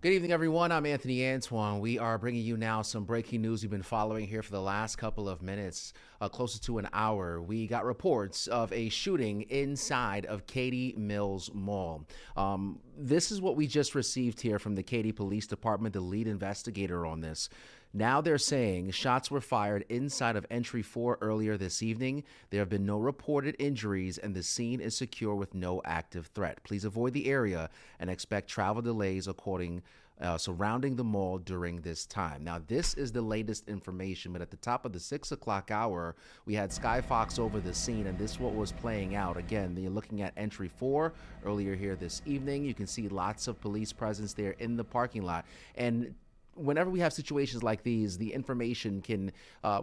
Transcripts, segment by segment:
Good evening, everyone. I'm Anthony Antoine. We are bringing you now some breaking news you've been following here for the last couple of minutes, closer to an hour. We got reports of a shooting inside of Katy Mills Mall. This is what we just received here from the Katy Police Department, the lead investigator on this. Now they're saying shots were fired inside of entry 4 earlier this evening. There have been no reported injuries, and the scene is secure with no active threat. Please avoid the area and expect travel delays surrounding the mall during this time. Now, this is the latest information, but at the top of the 6 o'clock hour, we had Sky Fox over the scene, and this is what was playing out. Again, you're looking at entry 4 earlier here this evening. You can see lots of police presence there in the parking lot. And whenever we have situations like these, the information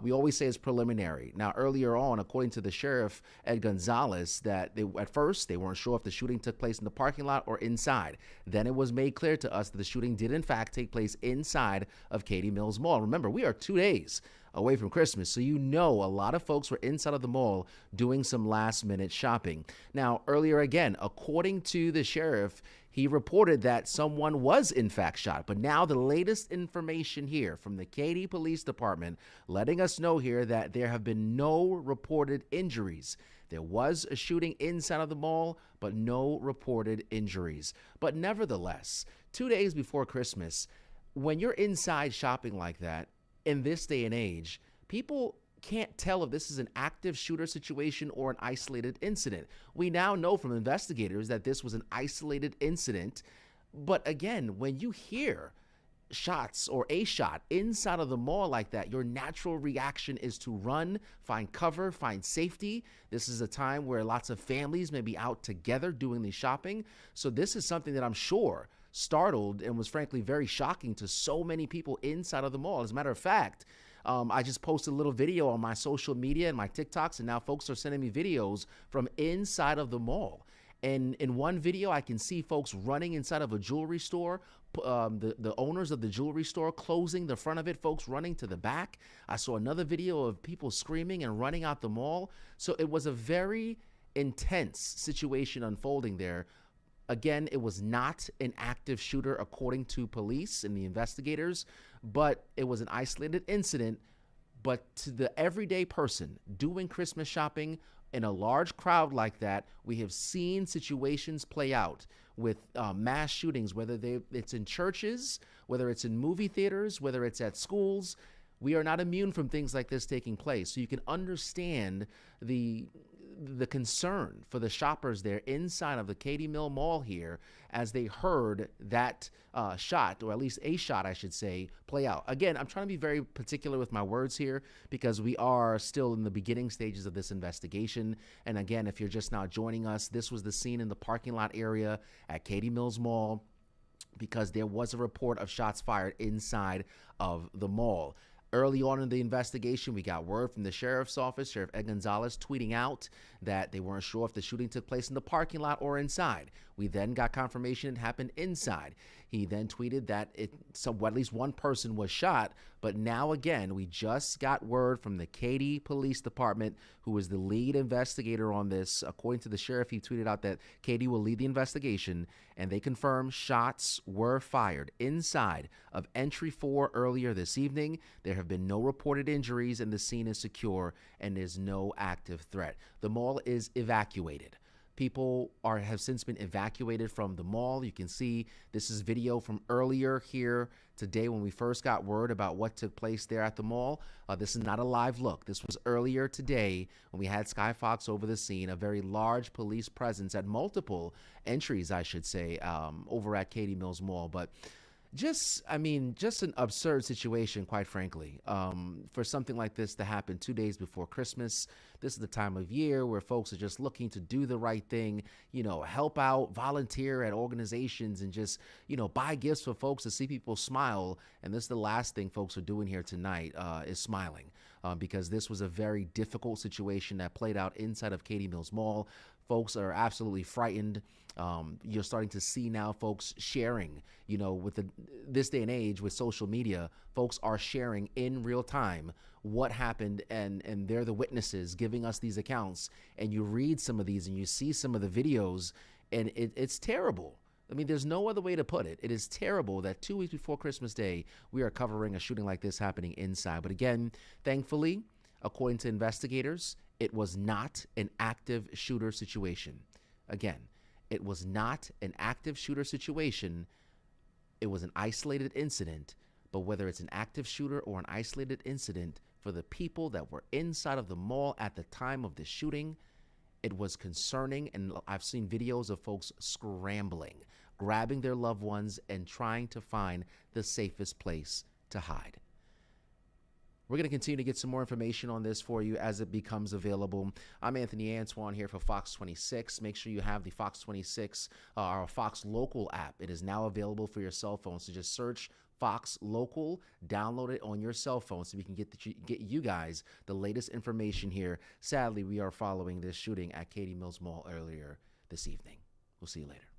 we always say is preliminary. Now, earlier on, according to the sheriff, Ed Gonzalez, that at first they weren't sure if the shooting took place in the parking lot or inside. Then it was made clear to us that the shooting did in fact take place inside of Katy Mills Mall. Remember, we are 2 days away from Christmas, so a lot of folks were inside of the mall doing some last-minute shopping. Now, earlier again, according to the sheriff, he reported that someone was in fact shot. But now the latest information here from the Katy Police Department letting us know here that there have been no reported injuries. There was a shooting inside of the mall, but no reported injuries. But nevertheless, 2 days before Christmas, when you're inside shopping like that, in this day and age, people can't tell if this is an active shooter situation or an isolated incident. We now know from investigators that this was an isolated incident. But again, when you hear shots or a shot inside of the mall like that, your natural reaction is to run, find cover, find safety. This is a time where lots of families may be out together doing the shopping. So this is something that I'm sure startled and was frankly very shocking to so many people inside of the mall. As a matter of fact, I just posted a little video on my social media and my TikToks, and now folks are sending me videos from inside of the mall. And in one video, I can see folks running inside of a jewelry store, the owners of the jewelry store closing the front of it, folks running to the back. I saw another video of people screaming and running out the mall. So it was a very intense situation unfolding there. Again, it was not an active shooter according to police and the investigators, but it was an isolated incident. But to the everyday person doing Christmas shopping in a large crowd like that, we have seen situations play out with mass shootings, whether it's in churches, whether it's in movie theaters, whether it's at schools. We are not immune from things like this taking place. So you can understand the concern for the shoppers there inside of the Katy Mill Mall here as they heard that shot, or at least a shot, I should say, play out. Again, I'm trying to be very particular with my words here because we are still in the beginning stages of this investigation. And again, if you're just now joining us, this was the scene in the parking lot area at Katy Mills Mall because there was a report of shots fired inside of the mall. Early on in the investigation, we got word from the sheriff's office, Sheriff Ed Gonzalez, tweeting out that they weren't sure if the shooting took place in the parking lot or inside. We then got confirmation it happened inside. He then tweeted that at least one person was shot. But now again, we just got word from the Katy Police Department, who is the lead investigator on this. According to the sheriff, he tweeted out that Katy will lead the investigation, and they confirm shots were fired inside of entry 4 earlier this evening. There have been no reported injuries, and the scene is secure, and there's no active threat. The mall is evacuated. People have since been evacuated from the mall. You can see this is video from earlier here today when we first got word about what took place there at the mall. This is not a live look. This was earlier today when we had Sky Fox over the scene, a very large police presence at multiple entries, I should say, over at Katy Mills Mall. But just an absurd situation, quite frankly, for something like this to happen 2 days before Christmas. This is the time of year where folks are just looking to do the right thing, help out, volunteer at organizations, and just, buy gifts for folks to see people smile. And this is the last thing folks are doing here tonight, is smiling, because this was a very difficult situation that played out inside of Katy Mills Mall. Folks are absolutely frightened. You're starting to see now folks sharing, with this day and age with social media, folks are sharing in real time what happened, and they're the witnesses giving us these accounts. And you read some of these and you see some of the videos, and it's terrible. I mean, there's no other way to put it. It is terrible that 2 weeks before Christmas Day, we are covering a shooting like this happening inside. But again, thankfully, according to investigators, it was not an active shooter situation. Again, it was not an active shooter situation. It was an isolated incident. But whether it's an active shooter or an isolated incident, for the people that were inside of the mall at the time of the shooting, it was concerning. And I've seen videos of folks scrambling, grabbing their loved ones and trying to find the safest place to hide. We're going to continue to get some more information on this for you as it becomes available. I'm Anthony Antoine here for Fox 26. Make sure you have the Fox 26 or Fox Local app. It is now available for your cell phone. So just search Fox Local, download it on your cell phone so we can get you guys the latest information here. Sadly, we are following this shooting at Katy Mills Mall earlier this evening. We'll see you later.